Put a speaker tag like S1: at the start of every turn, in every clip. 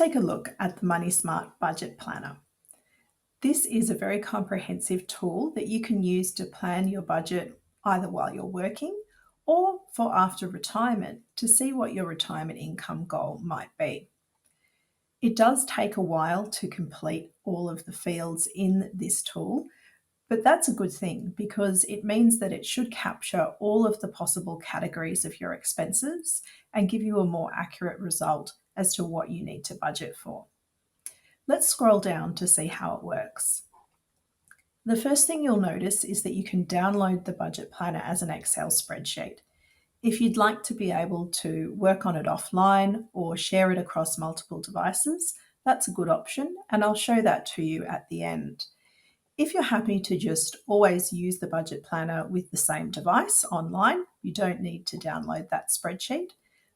S1: take a look at the Moneysmart Budget Planner. This is a very comprehensive tool that you can use to plan your budget either while you're working or for after retirement to see what your retirement income goal might be. It does take a while to complete all of the fields in this tool, but that's a good thing because it means that it should capture all of the possible categories of your expenses and give you a more accurate result as to what you need to budget for. Let's scroll down to see how it works. The first thing you'll notice is that you can download the budget planner as an Excel spreadsheet. If you'd like to be able to work on it offline or share it across multiple devices, that's a good option, and I'll show that to you at the end. If you're happy to just always use the budget planner with the same device online, you don't need to download that spreadsheet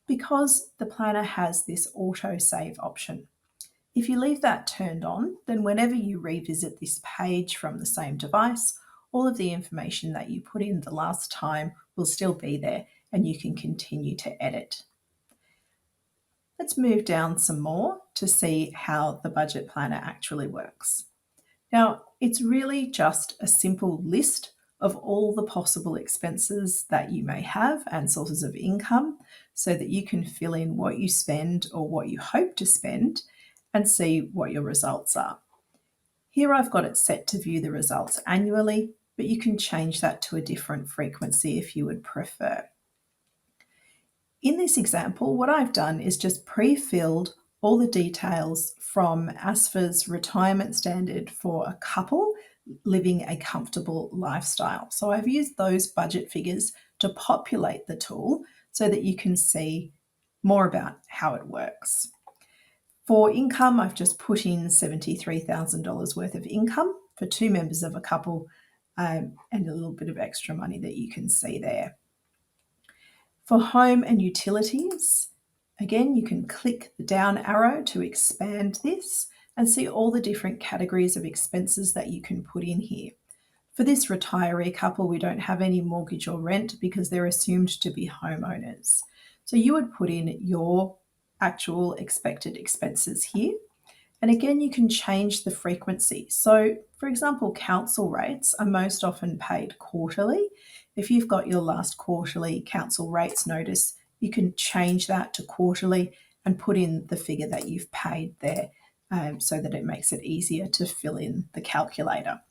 S1: because the planner has this auto save option. If you leave that turned on, then whenever you revisit this page from the same device, all of the information that you put in the last time will still be there and you can continue to edit. Let's move down some more to see how the budget planner actually works. Now, it's really just a simple list of all the possible expenses that you may have and sources of income so that you can fill in what you spend or what you hope to spend and see what your results are. Here I've got it set to view the results annually, but you can change that to a different frequency if you would prefer. In this example, what I've done is just pre-filled all the details from ASFA's retirement standard for a couple living a comfortable lifestyle. So I've used those budget figures to populate the tool so that you can see more about how it works. For income, I've just put in $73,000 worth of income for two members of a couple and a little bit of extra money that you can see there. For home and utilities, again, you can click the down arrow to expand this and see all the different categories of expenses that you can put in here. For this retiree couple, we don't have any mortgage or rent because they're assumed to be homeowners. So you would put in your actual expected expenses here. And again, you can change the frequency. So for example, council rates are most often paid quarterly. If you've got your last quarterly council rates notice, you can change that to quarterly and put in the figure that you've paid there so that it makes it easier to fill in the calculator.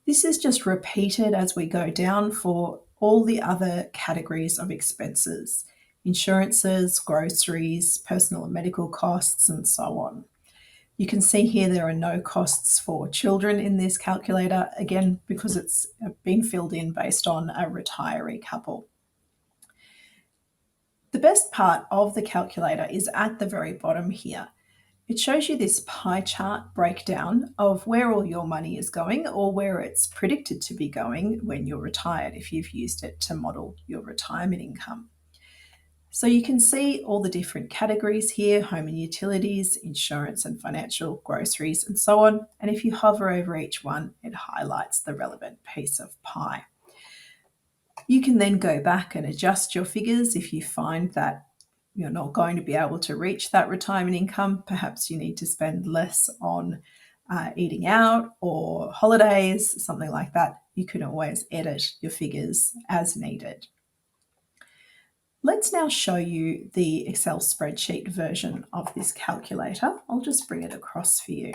S1: This is just repeated as we go down for all the other categories of expenses: insurances, groceries, personal and medical costs, and so on. You can see here there are no costs for children in this calculator, again, because it's been filled in based on a retiree couple. The best part of the calculator is at the very bottom here. It shows you this pie chart breakdown of where all your money is going or where it's predicted to be going when you're retired if you've used it to model your retirement income. So you can see all the different categories here: home and utilities, insurance and financial, groceries, and so on. And if you hover over each one, it highlights the relevant piece of pie. You can then go back and adjust your figures if you find that you're not going to be able to reach that retirement income. Perhaps you need to spend less on eating out or holidays, something like that. You can always edit your figures as needed. Let's now show you the Excel spreadsheet version of this calculator. I'll just bring it across for you.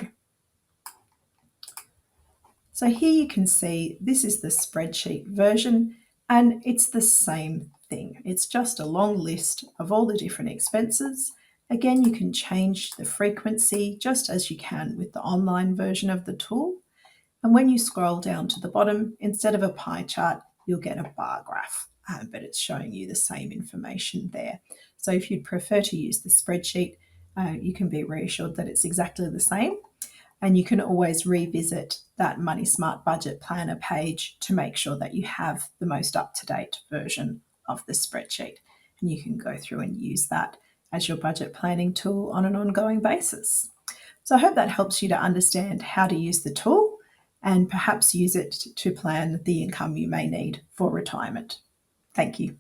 S1: So here you can see this is the spreadsheet version and it's the same thing. It's just a long list of all the different expenses. Again, you can change the frequency just as you can with the online version of the tool. And when you scroll down to the bottom, instead of a pie chart, you'll get a bar graph. But it's showing you the same information there. So if you'd prefer to use the spreadsheet, you can be reassured that it's exactly the same. And you can always revisit that Moneysmart budget planner page to make sure that you have the most up-to-date version of the spreadsheet. And you can go through and use that as your budget planning tool on an ongoing basis. So I hope that helps you to understand how to use the tool and perhaps use it to plan the income you may need for retirement. Thank you.